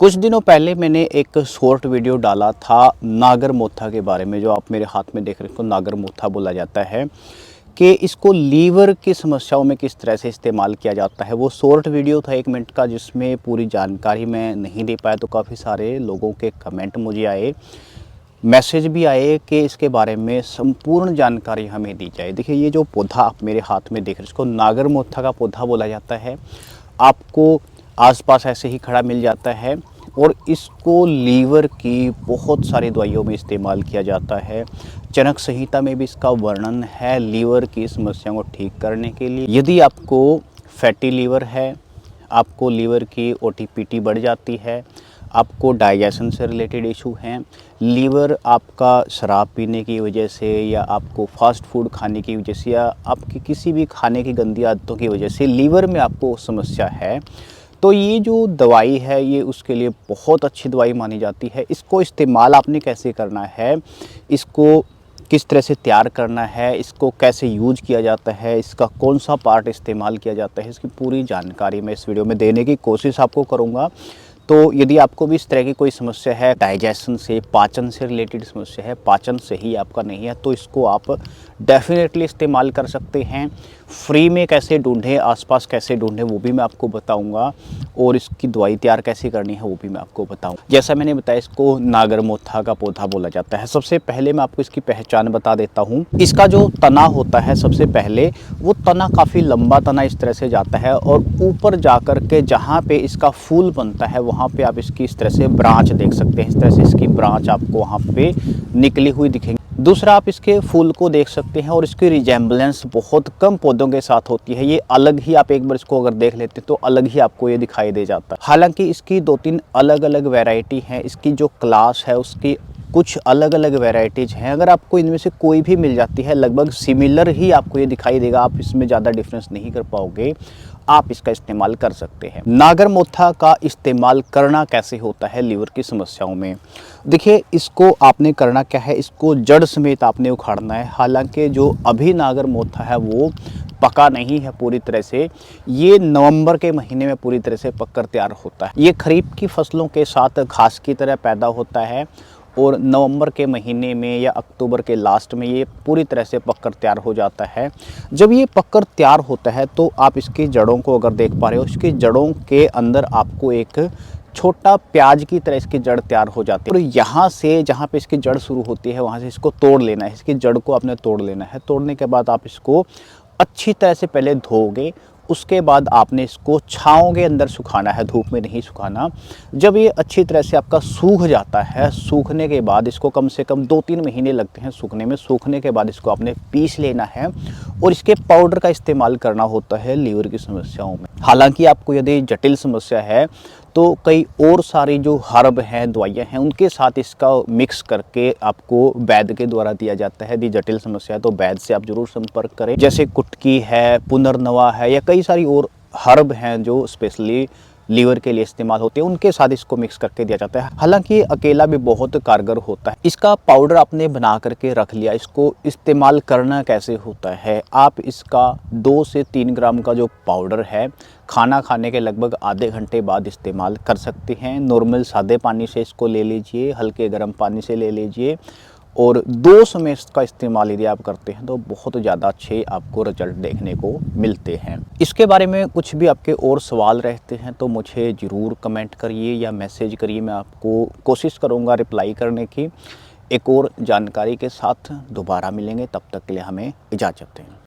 कुछ दिनों पहले मैंने एक शॉर्ट वीडियो डाला था नागर मोथा के बारे में। जो आप मेरे हाथ में देख रहे हो नागर मोथा बोला जाता है कि इसको लीवर की समस्याओं में किस तरह से इस्तेमाल किया जाता है। वो शॉर्ट वीडियो था 1 मिनट का, जिसमें पूरी जानकारी मैं नहीं दे पाया। तो काफ़ी सारे लोगों के कमेंट मुझे आए, मैसेज भी आए कि इसके बारे में संपूर्ण जानकारी हमें दी जाए। देखिए, ये जो पौधा आप मेरे हाथ में देख रहे हैं, इसको नागर मोथा का पौधा बोला जाता है। आपको आसपास ऐसे ही खड़ा मिल जाता है और इसको लीवर की बहुत सारी दवाइयों में इस्तेमाल किया जाता है। चरक संहिता में भी इसका वर्णन है लीवर की समस्याओं को ठीक करने के लिए। यदि आपको फैटी लीवर है, आपको लीवर की ओटीपीटी बढ़ जाती है, आपको डाइजेशन से रिलेटेड इशू हैं, लीवर आपका शराब पीने की वजह से या आपको फास्ट फूड खाने की वजह से या आपकी किसी भी खाने की गंदी आदतों की वजह से लीवर में आपको समस्या है, तो ये जो दवाई है ये उसके लिए बहुत अच्छी दवाई मानी जाती है। इसको इस्तेमाल आपने कैसे करना है, इसको किस तरह से तैयार करना है, इसको कैसे यूज किया जाता है, इसका कौन सा पार्ट इस्तेमाल किया जाता है, इसकी पूरी जानकारी मैं इस वीडियो में देने की कोशिश आपको करूँगा। तो यदि आपको भी इस तरह की कोई समस्या है, डाइजेशन से, पाचन से रिलेटेड समस्या है, पाचन सही आपका नहीं है, तो इसको आप डेफिनेटली इस्तेमाल कर सकते हैं। फ्री में कैसे ढूंढें, आसपास कैसे ढूंढें, वो भी मैं आपको बताऊंगा, और इसकी दवाई तैयार कैसे करनी है वो भी मैं आपको बताऊंगा। जैसा मैंने बताया, इसको नागर मोथा का पौधा बोला जाता है। सबसे पहले मैं आपको इसकी पहचान बता देता हूँ। इसका जो तना होता है, सबसे पहले वो तना काफ़ी लंबा तना इस तरह से जाता है और ऊपर जाकर के जहाँ पे इसका फूल बनता है वहाँ पे आप इसकी इस तरह से ब्रांच देख सकते हैं। इस तरह से इसकी ब्रांच आपको वहाँ पे निकली हुई दिखेंगी। दूसरा, आप इसके फूल को देख सकते हैं और इसकी रिजेम्बलेंस बहुत कम पौधों के साथ होती है। ये अलग ही, आप एक बार इसको अगर देख लेते हैं तो अलग ही आपको ये दिखाई दे जाता है। हालांकि इसकी 2-3 अलग अलग वैरायटी हैं। इसकी जो क्लास है उसकी कुछ अलग अलग वैरायटीज़ हैं। अगर आपको इनमें से कोई भी मिल जाती है, लगभग सिमिलर ही आपको ये दिखाई देगा, आप इसमें ज़्यादा डिफरेंस नहीं कर पाओगे, आप इसका इस्तेमाल कर सकते हैं। नागर मोथा का इस्तेमाल करना कैसे होता है लीवर की समस्याओं में? देखिए, इसको आपने करना क्या है, इसको जड़ समेत आपने उखाड़ना है। हालांकि जो अभी नागर मोथा है वो पका नहीं है पूरी तरह से। ये नवंबर के महीने में पूरी तरह से पककर तैयार होता है। ये खरीफ की फसलों के साथ घास की तरह पैदा होता है और नवंबर के महीने में या अक्टूबर के लास्ट में ये पूरी तरह से पककर तैयार हो जाता है। जब ये पककर तैयार होता है तो आप इसकी जड़ों को अगर देख पा रहे हो, इसकी जड़ों के अंदर आपको एक छोटा प्याज की तरह इसकी जड़ तैयार हो जाती है। और यहाँ से जहाँ पे इसकी जड़ शुरू होती है वहाँ से इसको तोड़ लेना है। इसकी जड़ को आपने तोड़ लेना है। तोड़ने के बाद आप इसको अच्छी तरह से पहले धोगे, उसके बाद आपने इसको छाँव के अंदर सुखाना है, धूप में नहीं सुखाना। जब ये अच्छी तरह से आपका सूख जाता है, सूखने के बाद इसको कम से कम 2-3 महीने लगते हैं सूखने में। सूखने के बाद इसको आपने पीस लेना है और इसके पाउडर का इस्तेमाल करना होता है लीवर की समस्याओं में। हालांकि आपको यदि जटिल समस्या है तो कई और सारी जो हर्ब हैं, दवाइयाँ हैं, उनके साथ इसका मिक्स करके आपको वैद्य के द्वारा दिया जाता है। यदि जटिल समस्या है तो वैद्य से आप जरूर संपर्क करें। जैसे कुटकी है, पुनर्नवा है, या कई सारी और हर्ब हैं जो स्पेशली लीवर के लिए इस्तेमाल होते हैं, उनके साथ इसको मिक्स करके दिया जाता है। हालांकि अकेला भी बहुत कारगर होता है। इसका पाउडर आपने बना करके रख लिया। इसको इस्तेमाल करना कैसे होता है, आप इसका 2 से 3 ग्राम का जो पाउडर है, खाना खाने के लगभग आधे घंटे बाद इस्तेमाल कर सकते हैं। नॉर्मल सादे पानी से इसको ले लीजिए, हल्के गर्म पानी से ले लीजिए, और 2 समय इसका इस्तेमाल यदि आप करते हैं तो बहुत ज़्यादा अच्छे आपको रिजल्ट देखने को मिलते हैं। इसके बारे में कुछ भी आपके और सवाल रहते हैं तो मुझे ज़रूर कमेंट करिए या मैसेज करिए। मैं आपको कोशिश करूँगा रिप्लाई करने की। एक और जानकारी के साथ दोबारा मिलेंगे, तब तक के लिए हमें इजाज़त दें।